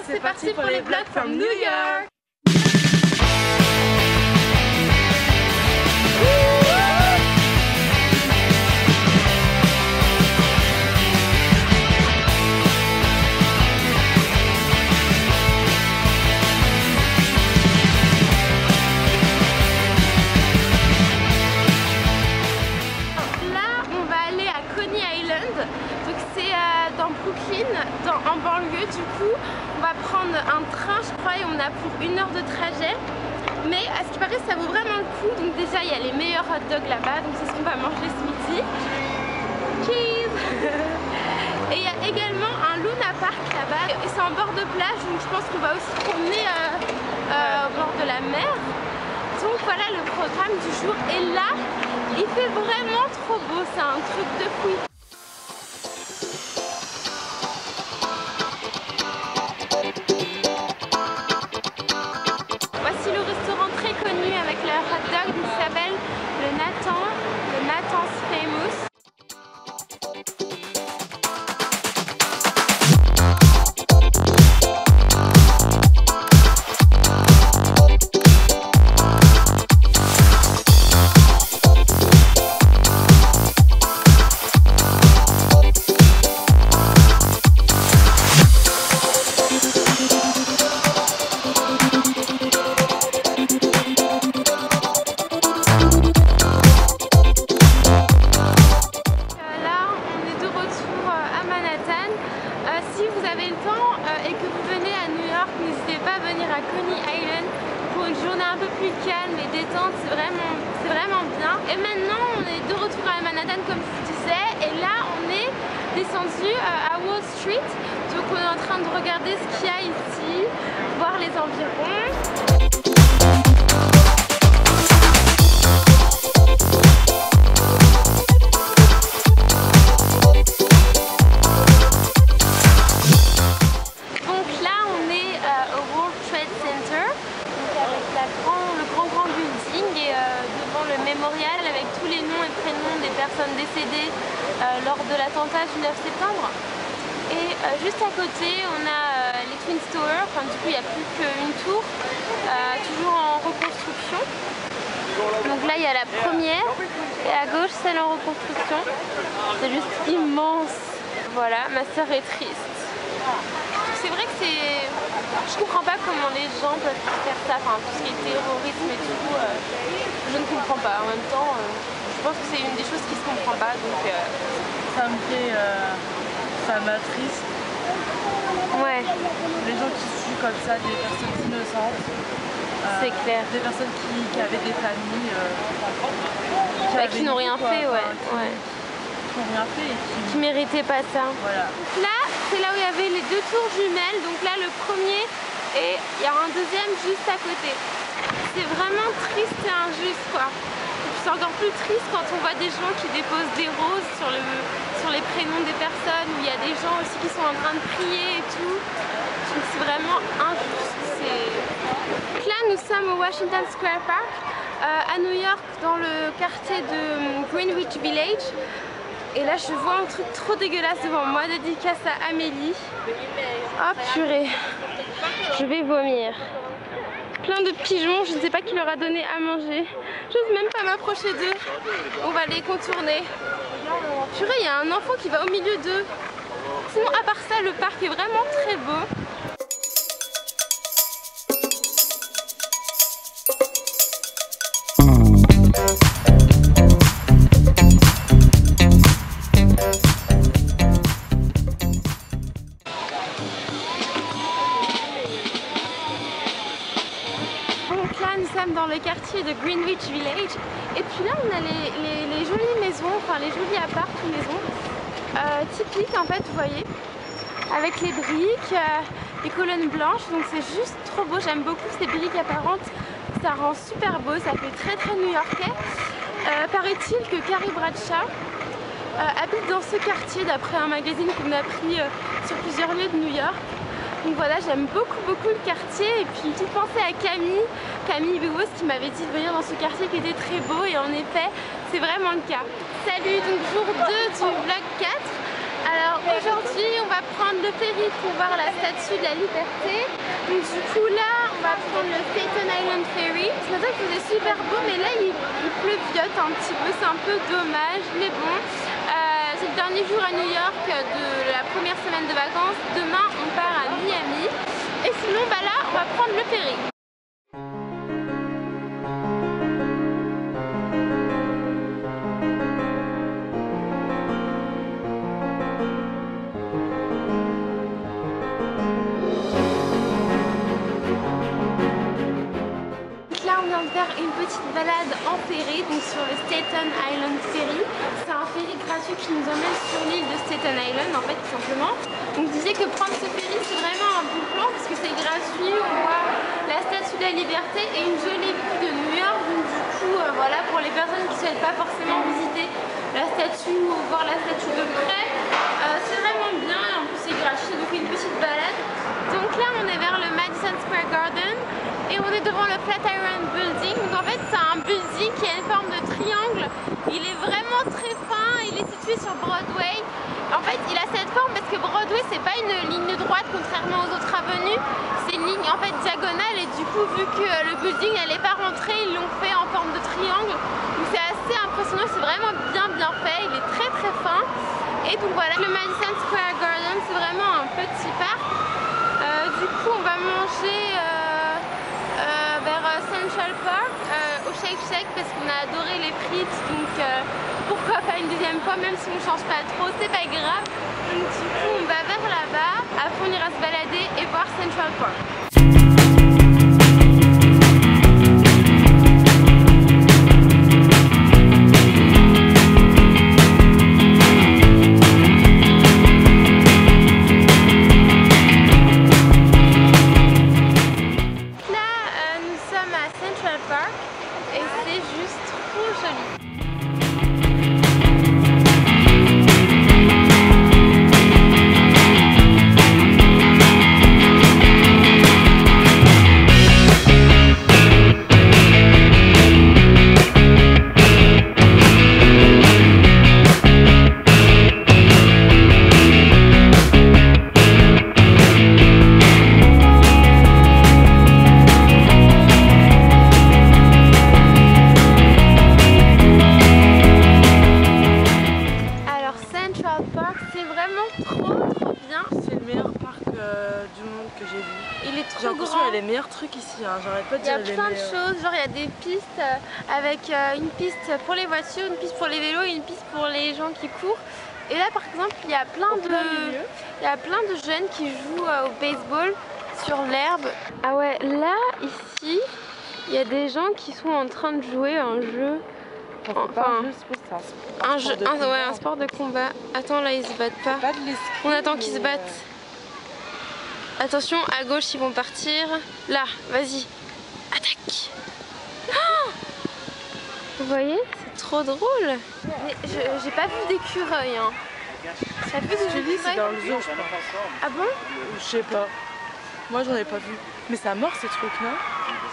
c'est parti pour les vlogs from New York. En banlieue, du coup on va prendre un train je crois et on a pour 1 heure de trajet, mais à ce qui paraît ça vaut vraiment le coup. Donc déjà il y a les meilleurs hot dogs là-bas, donc c'est ce qu'on va manger ce midi. Cheese. Et il y a également un Luna Park là-bas et c'est en bord de plage, donc je pense qu'on va aussi promener au bord de la mer. Donc voilà le programme du jour, et là il fait vraiment trop beau, c'est un truc de fou. Voici le restaurant très connu avec leur hot dog qui s'appelle le Nathan's Famous. Si vous avez le temps et que vous venez à New York, n'hésitez pas à venir à Coney Island pour une journée un peu plus calme et détente, c'est vraiment bien. Et maintenant on est de retour à Manhattan comme je vous disais, et là on est descendu à Wall Street, donc on est en train de regarder ce qu'il y a ici, voir les environs. Avec tous les noms et prénoms des personnes décédées lors de l'attentat du 9 septembre. Et juste à côté on a les Twin Towers, enfin du coup il n'y a plus qu'une tour, toujours en reconstruction. Donc là il y a la première et à gauche celle en reconstruction. C'est juste immense. Voilà, ma soeur est triste. C'est vrai que c'est... Je comprends pas comment les gens peuvent faire ça, enfin tout ce qui est terrorisme et tout, je ne comprends pas. En même temps, je pense que c'est une des choses qui se comprend pas, donc... Ça m'attriste. Ouais. Les gens qui tuent comme ça des personnes innocentes. C'est clair. Des personnes qui avaient des familles. Qui n'ont rien fait, ouais. Qui n'ont rien fait et qui méritaient pas ça. Voilà. Là, c'est là où il y avait les 2 tours jumelles, donc là le premier et il y a un deuxième juste à côté. C'est vraiment triste et injuste quoi. C'est encore plus triste quand on voit des gens qui déposent des roses sur les prénoms des personnes, où il y a des gens aussi qui sont en train de prier et tout. Donc c'est vraiment injuste. Donc là nous sommes au Washington Square Park, à New York, dans le quartier de Greenwich Village. Et là je vois un truc trop dégueulasse devant moi, dédicace à Amélie. Oh purée, je vais vomir. Plein de pigeons, je ne sais pas qui leur a donné à manger. J'ose même pas m'approcher d'eux. On va les contourner. Purée, il y a un enfant qui va au milieu d'eux. Sinon à part ça, le parc est vraiment très beau. Dans le quartier de Greenwich Village, et puis là on a les jolies maisons, enfin les jolis apparts ou maisons typiques en fait, vous voyez, avec les briques, les colonnes blanches, donc c'est juste trop beau. J'aime beaucoup ces briques apparentes, ça rend super beau, ça fait très très new-yorkais. Paraît-il que Carrie Bradshaw habite dans ce quartier d'après un magazine qu'on a pris sur plusieurs lieux de New York. Donc voilà, j'aime beaucoup le quartier. Et puis une petite pensée à Camille Bewos qui m'avait dit de venir dans ce quartier qui était très beau, et en effet c'est vraiment le cas. Salut, donc jour 2 du vlog 4. Alors aujourd'hui on va prendre le ferry pour voir la statue de la liberté. Donc du coup là on va prendre le Staten Island Ferry. Ce matin il faisait super beau mais là il pleuviote un petit peu, c'est un peu dommage mais bon. C'est le dernier jour à New York de la première semaine de vacances. Demain on part à Miami. Et sinon bah là on va prendre le ferry. Faire une petite balade en ferry, donc sur le Staten Island Ferry. C'est un ferry gratuit qui nous emmène sur l'île de Staten Island en fait tout simplement. Donc je disais que prendre ce ferry c'est vraiment un bon plan parce que c'est gratuit, on voit la statue de la liberté et une jolie vue de New York. Donc du coup voilà, pour les personnes qui ne souhaitent pas forcément visiter la statue ou voir la statue de près, c'est vraiment bien et en plus c'est gratuit, donc une petite balade. Donc là on est vers le Madison Square Garden et on est devant le Flatiron Building. Donc en fait c'est un building qui a une forme de triangle. Il est vraiment très fin, il est situé sur Broadway. En fait il a cette forme parce que Broadway c'est pas une ligne droite contrairement aux autres avenues. C'est une ligne en fait diagonale et du coup vu que le building n'allait pas rentrer, ils l'ont fait en forme de triangle. Donc c'est assez impressionnant, c'est vraiment bien fait, il est très fin. Et donc voilà, le Madison Square Garden c'est vraiment un petit parc. Du coup on va manger vers Central Park au Shake Shack parce qu'on a adoré les frites, donc pourquoi pas une deuxième fois, même si on change pas trop, c'est pas grave. Donc du coup on va vers là-bas, après on ira se balader et voir Central Park. J'ai l'impression qu'il y a les meilleurs trucs ici, hein. J'arrête pas de dire les meilleurs. Il y a plein de choses, genre il y a des pistes avec une piste pour les voitures, une piste pour les vélos et une piste pour les gens qui courent. Et là par exemple il y a plein de jeunes qui jouent au baseball sur l'herbe. Ah ouais, là ici il y a des gens qui sont en train de jouer un jeu. Enfin, un sport de combat. Attends, là ils se battent pas. On attend qu'ils se battent. Attention, à gauche ils vont partir. Là, vas-y. Attaque. Oh, vous voyez, c'est trop drôle. Mais j'ai pas vu d'écureuil. Hein. T'as vu des écureuils? C'est dans le zoo, je pense. Ah bon? Je sais pas. Moi j'en ai pas vu. Mais c'est à mort ces trucs, non?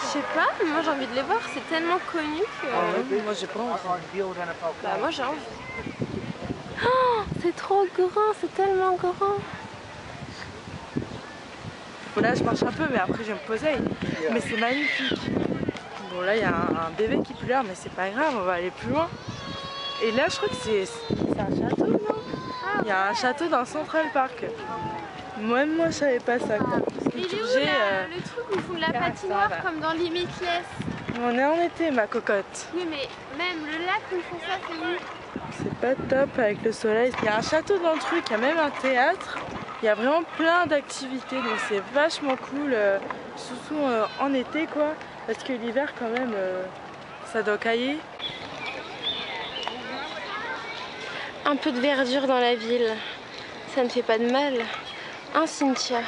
Je sais pas, mais moi j'ai envie de les voir. C'est tellement connu que... moi j'ai pas envie. Bah moi j'ai envie. Oh, c'est trop grand, c'est tellement grand. Bon là je marche un peu mais après je vais me poser. Mais c'est magnifique. Bon là il y a un bébé qui pleure mais c'est pas grave, on va aller plus loin. Et là je crois que c'est un château, non? Il y a un château dans Central Park. Moi je savais pas ça quoi. Il est où le truc où ils font de la patinoire comme dans Limitless? On est en été ma cocotte. Oui mais même le lac où ils font ça c'est où? C'est pas top avec le soleil. Il y a un château dans le truc, il y a même un théâtre. Il y a vraiment plein d'activités, donc c'est vachement cool, surtout en été quoi, parce que l'hiver quand même, ça doit cailler. Un peu de verdure dans la ville, ça ne fait pas de mal. Hein Cynthia?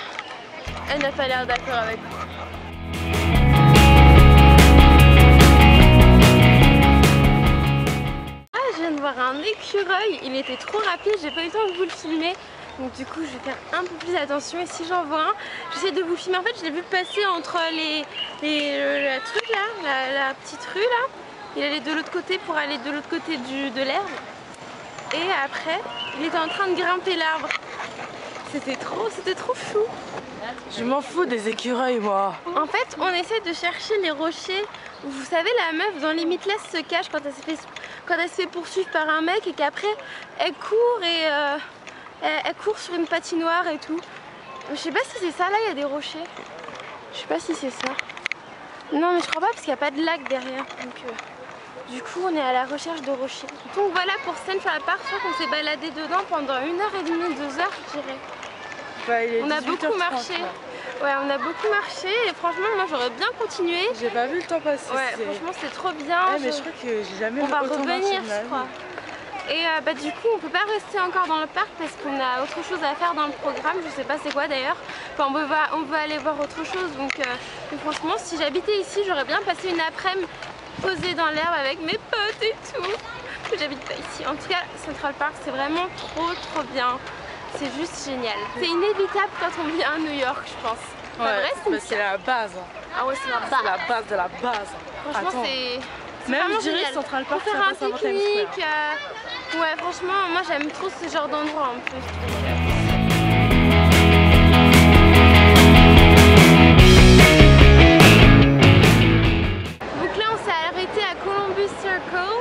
Elle n'a pas l'air d'accord avec moi. Ah, je viens de voir un écureuil, il était trop rapide, j'ai pas eu le temps de vous le filmer. Donc du coup je vais faire un peu plus attention et si j'en vois un, j'essaie de vous filmer. En fait je l'ai vu passer entre la truc là, la petite rue là. Il allait de l'autre côté pour aller de l'autre côté de l'herbe. Et après Il était en train de grimper l'arbre. C'était trop chou. Je m'en fous des écureuils, moi. En fait, on essaie de chercher les rochers. Vous savez, la meuf dans Limitless se cache quand elle se fait poursuivre par un mec et qu'après elle court et elle court sur une patinoire et tout. Je sais pas si c'est ça, là il y a des rochers. Je sais pas si c'est ça. Non mais je crois pas parce qu'il n'y a pas de lac derrière. Donc du coup on est à la recherche de rochers. Donc voilà pour Central Park, je crois qu'on s'est baladé dedans pendant 1h30, 2 heures je dirais. Bah, il est On a beaucoup 18h30, marché. là. Ouais, on a beaucoup marché et franchement moi j'aurais bien continué. J'ai pas vu le temps passer. Ouais, franchement c'est trop bien. Mais je crois que j'ai jamais On va autant marché revenir de ma je crois. vie. Et bah, du coup on peut pas rester encore dans le parc parce qu'on a autre chose à faire dans le programme. Je sais pas c'est quoi d'ailleurs. Enfin, on veut aller voir autre chose. Donc mais franchement si j'habitais ici j'aurais bien passé une après-midi posée dans l'herbe avec mes potes et tout. Mais j'habite pas ici. En tout cas Central Park c'est vraiment trop bien. C'est juste génial. C'est inévitable quand on vient à New York je pense. Ouais, c'est la base. Ah ouais c'est la base. C'est la base de la base. Franchement c'est même vraiment je dirais génial. Central Park pour faire un pique-nique. Ouais franchement moi j'aime trop ce genre d'endroit en plus. Donc là on s'est arrêté à Columbus Circle.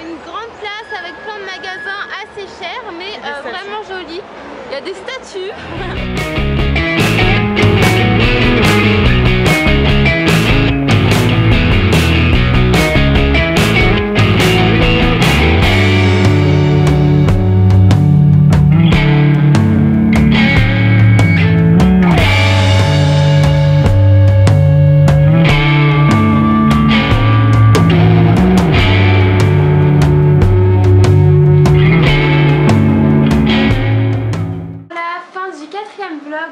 Une grande place avec plein de magasins assez chers mais vraiment jolis. Il y a des statues.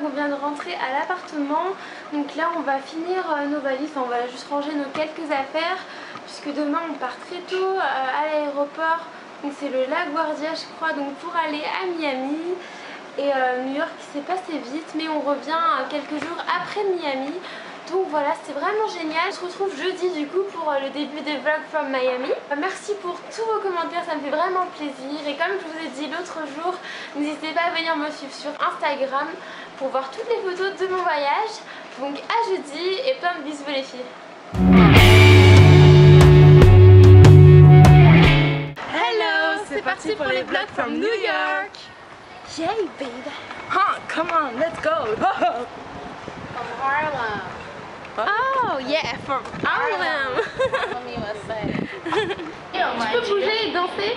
On vient de rentrer à l'appartement, donc là on va finir nos valises, on va juste ranger nos quelques affaires puisque demain on part très tôt à l'aéroport, donc c'est le lac Guardia je crois, donc pour aller à Miami. Et New York s'est passé vite mais on revient quelques jours après Miami. Donc voilà, c'était vraiment génial. On se retrouve jeudi du coup pour le début des vlogs from Miami. Merci pour tous vos commentaires, ça me fait vraiment plaisir. Et comme je vous ai dit l'autre jour, n'hésitez pas à venir me suivre sur Instagram pour voir toutes les photos de mon voyage. Donc à jeudi et plein de bisous les filles. Hello, c'est parti pour les vlogs from New York. Yay baby. Huh, come on, let's go. From Harlem. Oh yeah, from Harlem. Harlem, USA. Tu peux bouger et danser?